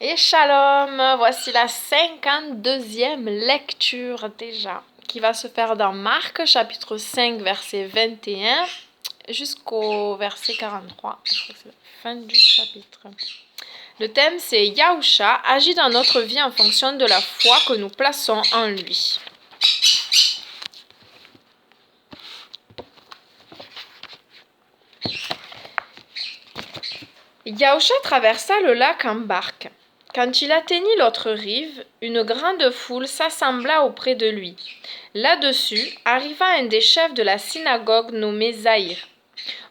Et shalom, voici la 52e lecture déjà, qui va se faire dans Marc, chapitre 5, verset 21, jusqu'au verset 43. Je crois que c'est la fin du chapitre. Le thème, c'est Yahusha agit dans notre vie en fonction de la foi que nous plaçons en lui. Yahusha traversa le lac en barque. Quand il atteignit l'autre rive, une grande foule s'assembla auprès de lui. Là-dessus arriva un des chefs de la synagogue nommé Zahir.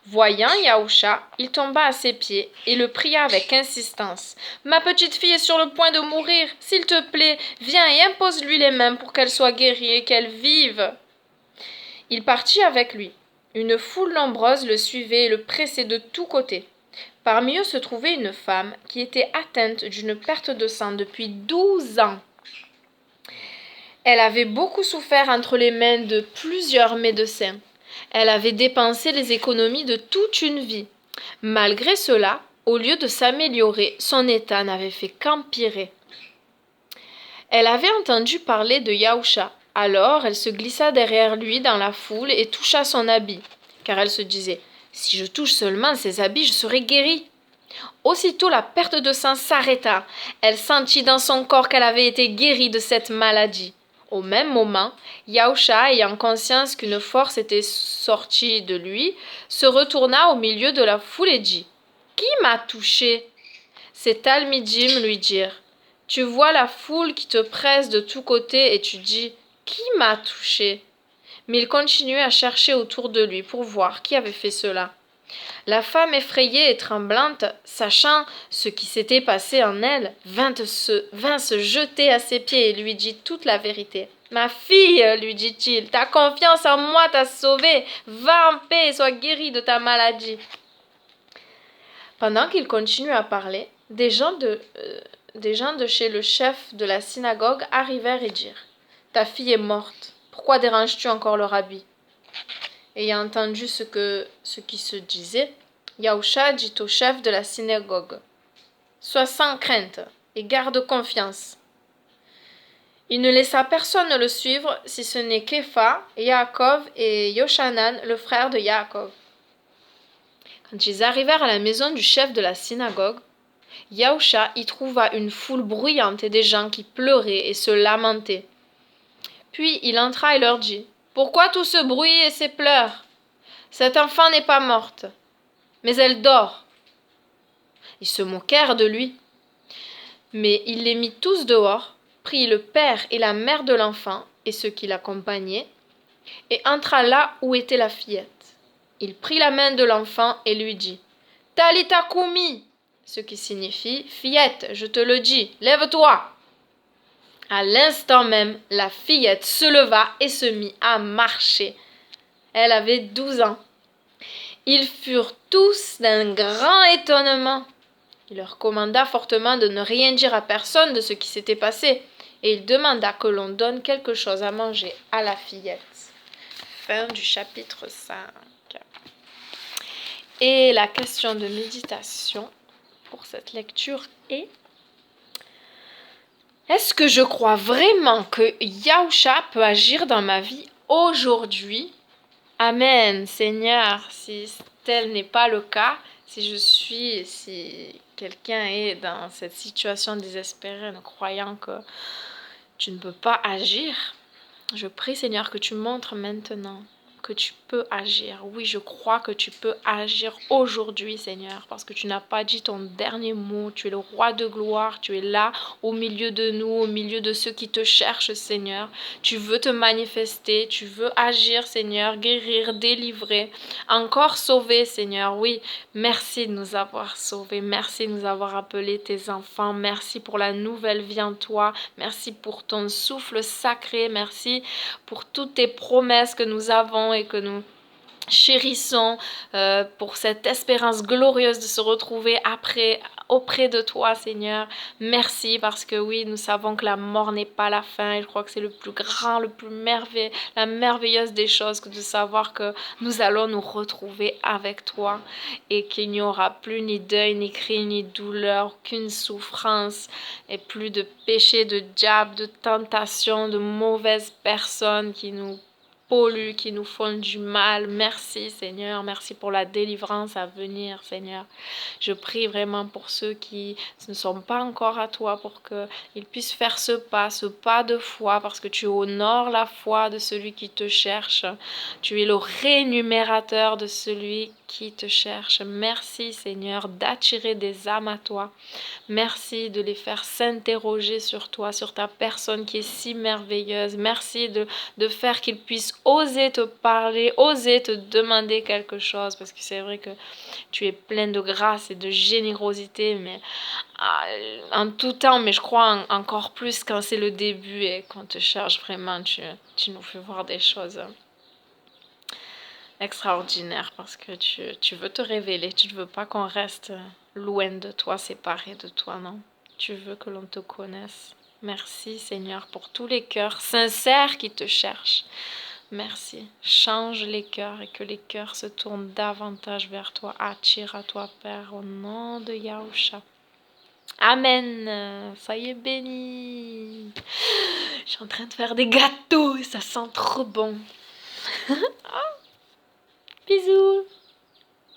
Voyant Yahusha, il tomba à ses pieds et le pria avec insistance. « Ma petite fille est sur le point de mourir. S'il te plaît, viens et impose-lui les mains pour qu'elle soit guérie et qu'elle vive. » Il partit avec lui. Une foule nombreuse le suivait et le pressait de tous côtés. Parmi eux se trouvait une femme qui était atteinte d'une perte de sang depuis 12 ans. Elle avait beaucoup souffert entre les mains de plusieurs médecins. Elle avait dépensé les économies de toute une vie. Malgré cela, au lieu de s'améliorer, son état n'avait fait qu'empirer. Elle avait entendu parler de Yahusha. Alors elle se glissa derrière lui dans la foule et toucha son habit, car elle se disait « Si je touche seulement ses habits, je serai guérie. » Aussitôt la perte de sang s'arrêta. Elle sentit dans son corps qu'elle avait été guérie de cette maladie. Au même moment, Yahusha, ayant conscience qu'une force était sortie de lui, se retourna au milieu de la foule et dit « Qui m'a touché ?» Ses talmidim lui dirent « Tu vois la foule qui te presse de tous côtés et tu dis « Qui m'a touché ?» Mais il continuait à chercher autour de lui pour voir qui avait fait cela. La femme effrayée et tremblante, sachant ce qui s'était passé en elle, vint se jeter à ses pieds et lui dit toute la vérité. « Ma fille, lui dit-il, ta confiance en moi t'a sauvée. Va en paix et sois guérie de ta maladie. » Pendant qu'il continuait à parler, des gens de chez le chef de la synagogue arrivèrent et dirent « Ta fille est morte. Pourquoi déranges-tu encore le rabbi ?» Ayant entendu ce qui se disait, Yahusha dit au chef de la synagogue « Sois sans crainte et garde confiance. » Il ne laissa personne le suivre, si ce n'est Képha, Yaakov et Yoshanan, le frère de Yaakov. Quand ils arrivèrent à la maison du chef de la synagogue, Yahusha y trouva une foule bruyante et des gens qui pleuraient et se lamentaient. Puis il entra et leur dit « Pourquoi tout ce bruit et ces pleurs? Cette enfant n'est pas morte, mais elle dort. » Ils se moquèrent de lui. Mais il les mit tous dehors, prit le père et la mère de l'enfant et ceux qui l'accompagnaient, et entra là où était la fillette. Il prit la main de l'enfant et lui dit « Talita koumi » ce qui signifie « Fillette, je te le dis, lève-toi » À l'instant même, la fillette se leva et se mit à marcher. Elle avait 12 ans. Ils furent tous d'un grand étonnement. Il leur commanda fortement de ne rien dire à personne de ce qui s'était passé, et il demanda que l'on donne quelque chose à manger à la fillette. Fin du chapitre 5. Et la question de méditation pour cette lecture est: est-ce que je crois vraiment que Yahusha peut agir dans ma vie aujourd'hui? Amen, Seigneur. Si tel n'est pas le cas, si quelqu'un est dans cette situation désespérée, ne croyant que tu ne peux pas agir, je prie, Seigneur, que tu montres maintenant que tu peux agir. Oui, je crois que tu peux agir aujourd'hui, Seigneur, parce que tu n'as pas dit ton dernier mot. Tu es le roi de gloire, tu es là au milieu de nous, au milieu de ceux qui te cherchent, Seigneur. Tu veux te manifester, tu veux agir, Seigneur, guérir, délivrer, encore sauver, Seigneur. Oui, merci de nous avoir sauvés, merci de nous avoir appelés tes enfants, merci pour la nouvelle vie en toi, merci pour ton souffle sacré, merci pour toutes tes promesses que nous avons et que nous chérissons, pour cette espérance glorieuse de se retrouver après auprès de toi, Seigneur. Merci parce que oui, nous savons que la mort n'est pas la fin et je crois que c'est le plus grand, le plus merveilleux, la merveilleuse des choses que de savoir que nous allons nous retrouver avec toi et qu'il n'y aura plus ni deuil, ni cri, ni douleur, aucune souffrance et plus de péché, de diable, de tentation, de mauvaises personnes qui nous polluent, qui nous font du mal. Merci Seigneur, merci pour la délivrance à venir Seigneur. Je prie vraiment pour ceux qui ne sont pas encore à toi, pour qu'ils puissent faire ce pas de foi, parce que tu honores la foi de celui qui te cherche. Tu es le rémunérateur de celui qui te cherche. Merci Seigneur d'attirer des âmes à toi. Merci de les faire s'interroger sur toi, sur ta personne qui est si merveilleuse. Merci de faire qu'ils puissent oser te parler, oser te demander quelque chose, parce que c'est vrai que tu es plein de grâce et de générosité, mais en tout temps, mais je crois encore plus quand c'est le début et qu'on te cherche vraiment, tu nous fais voir des choses extraordinaires parce que tu veux te révéler, tu ne veux pas qu'on reste loin de toi, séparé de toi, non. Tu veux que l'on te connaisse. Merci Seigneur pour tous les cœurs sincères qui te cherchent. Merci. Change les cœurs et que les cœurs se tournent davantage vers toi. Attire à toi, Père, au nom de Yahusha. Amen. Soyez bénis. Je suis en train de faire des gâteaux et ça sent trop bon. Bisous.